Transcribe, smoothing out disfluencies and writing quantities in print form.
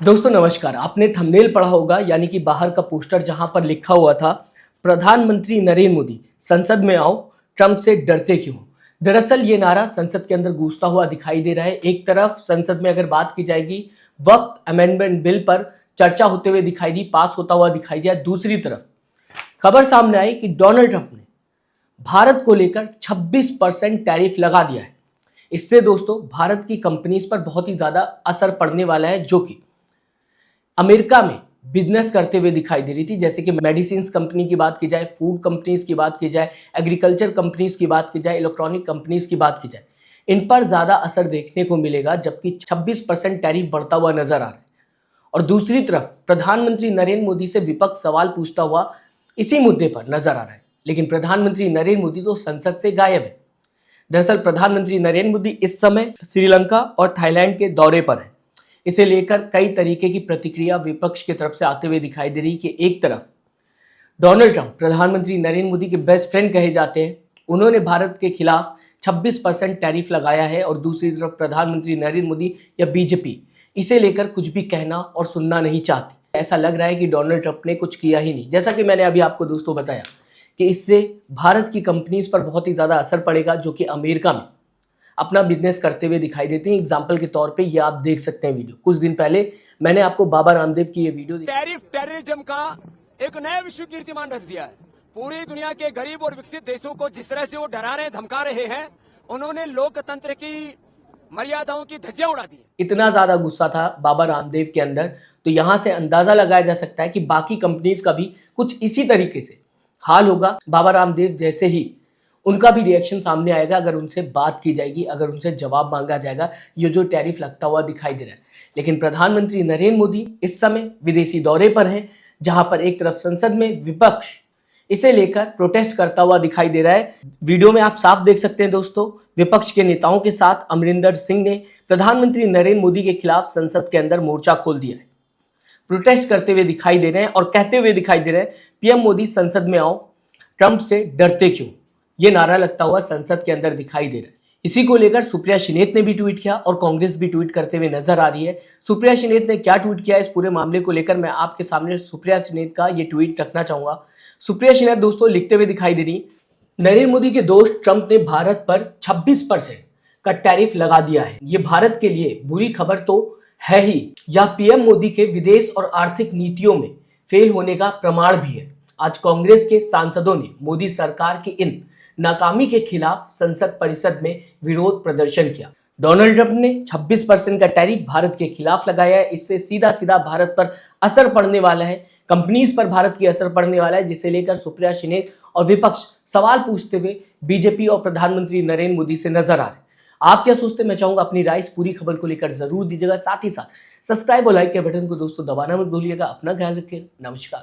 दोस्तों नमस्कार। आपने थंबनेल पढ़ा होगा यानी कि बाहर का पोस्टर जहां पर लिखा हुआ था प्रधानमंत्री नरेंद्र मोदी संसद में आओ, ट्रंप से डरते क्यों। दरअसल ये नारा संसद के अंदर गूंजता हुआ दिखाई दे रहा है। एक तरफ संसद में अगर बात की जाएगी वक्त अमेंडमेंट बिल पर चर्चा होते हुए दिखाई दी, पास होता हुआ दिखाई दिया। दूसरी तरफ खबर सामने आई कि डोनाल्ड ट्रंप ने भारत को लेकर 26% टैरिफ लगा दिया है। इससे दोस्तों भारत की कंपनीज पर बहुत ही ज्यादा असर पड़ने वाला है, जो कि अमेरिका में बिजनेस करते हुए दिखाई दे रही थी। जैसे कि मेडिसिन कंपनी की बात की जाए, फूड कंपनीज की बात की जाए, एग्रीकल्चर कंपनीज की बात की जाए, इलेक्ट्रॉनिक कंपनीज की बात की जाए, इन पर ज्यादा असर देखने को मिलेगा, जबकि 26% टैरिफ बढ़ता हुआ नजर आ रहा है। और दूसरी तरफ प्रधानमंत्री नरेंद्र मोदी से विपक्ष सवाल पूछता हुआ इसी मुद्दे पर नजर आ रहा है, लेकिन प्रधानमंत्री नरेंद्र मोदी तो संसद से गायब है। दरअसल प्रधानमंत्री नरेंद्र मोदी इस समय श्रीलंका और थाईलैंड के दौरे पर है। इसे लेकर कई तरीके की प्रतिक्रिया विपक्ष की तरफ से आते हुए दिखाई दे रही कि एक तरफ डोनाल्ड ट्रंप प्रधानमंत्री नरेंद्र मोदी के बेस्ट फ्रेंड कहे जाते हैं, उन्होंने भारत के खिलाफ 26% टैरिफ लगाया है, और दूसरी तरफ प्रधानमंत्री नरेंद्र मोदी या बीजेपी इसे लेकर कुछ भी कहना और सुनना नहीं चाहती। ऐसा लग रहा है कि डोनाल्ड ट्रंप ने कुछ किया ही नहीं। जैसा कि मैंने अभी आपको दोस्तों बताया कि इससे भारत की कंपनीज पर बहुत ही ज्यादा असर पड़ेगा, जो कि अमेरिका में अपना बिजनेस करते हुए दिखाई देते हैं। एग्जाम्पल के तौर पे ये आप देख सकते हैं वीडियो। कुछ दिन पहले मैंने आपको बाबा रामदेव की ये वीडियो टेररिज्म का एक नया विश्व कीर्तिमान रच दिया है। पूरी दुनिया के गरीब और विकसित देशों को जिस तरह से वो डरा रहे धमका रहे हैं, उन्होंने लोकतंत्र की मर्यादाओं की धज्जियां उड़ा दी। इतना ज्यादा गुस्सा था बाबा रामदेव के अंदर, तो यहां से अंदाजा लगाया जा सकता है कि बाकी कंपनीज का भी कुछ इसी तरीके से हाल होगा। बाबा रामदेव जैसे ही उनका भी रिएक्शन सामने आएगा अगर उनसे बात की जाएगी, अगर उनसे जवाब मांगा जाएगा ये जो टैरिफ लगता हुआ दिखाई दे रहा है। लेकिन प्रधानमंत्री नरेंद्र मोदी इस समय विदेशी दौरे पर हैं, जहां पर एक तरफ संसद में विपक्ष इसे लेकर प्रोटेस्ट करता हुआ दिखाई दे रहा है। वीडियो में आप साफ देख सकते हैं दोस्तों, विपक्ष के नेताओं के साथ अमरिंदर सिंह ने प्रधानमंत्री नरेंद्र मोदी के खिलाफ संसद के अंदर मोर्चा खोल दिया है। प्रोटेस्ट करते हुए दिखाई दे रहे हैं और कहते हुए दिखाई दे रहे हैं, पीएम मोदी संसद में आओ, ट्रंप से डरते क्यों। ये नारा लगता हुआ संसद के अंदर दिखाई दे रहा है। इसी को लेकर सुप्रिया शिनेत ने भी ट्वीट किया और कांग्रेस भी ट्वीट करते हुए नजर आ रही है। सुप्रिया शिनेत ने क्या ट्वीट किया इस पूरे मामले को लेकर मैं आपके सामने सुप्रिया शिनेत का ये ट्वीट रखना चाहूंगा। सुप्रिया शिनेत दोस्तों लिखते हुए दिखाई दे रही, नरेंद्र मोदी के दोस्त ट्रंप ने भारत पर 26% का टैरिफ लगा दिया है। ये भारत के लिए बुरी खबर तो है ही, या पीएम मोदी के विदेश और आर्थिक नीतियों में फेल होने का प्रमाण भी है। आज कांग्रेस के सांसदों ने मोदी सरकार की इन नाकामी के खिलाफ संसद परिषद में विरोध प्रदर्शन किया। डोनाल्ड ट्रंप ने 26% का टैरिफ भारत के खिलाफ लगाया है। इससे सीधा सीधा भारत पर असर पड़ने वाला है, कंपनीज पर भारत की असर पड़ने वाला है, जिसे लेकर सुप्रिया शिनेत और विपक्ष सवाल पूछते हुए बीजेपी और प्रधानमंत्री नरेंद्र मोदी से नजर आ रहे हैं। आप क्या सोचते हैं? मैं चाहूंगा अपनी राय इस पूरी खबर को लेकर जरूर दीजिएगा। साथ ही साथ सब्सक्राइब और लाइक के बटन को दोस्तों दबाना मत भूलिएगा। अपना ख्याल रखिए। नमस्कार।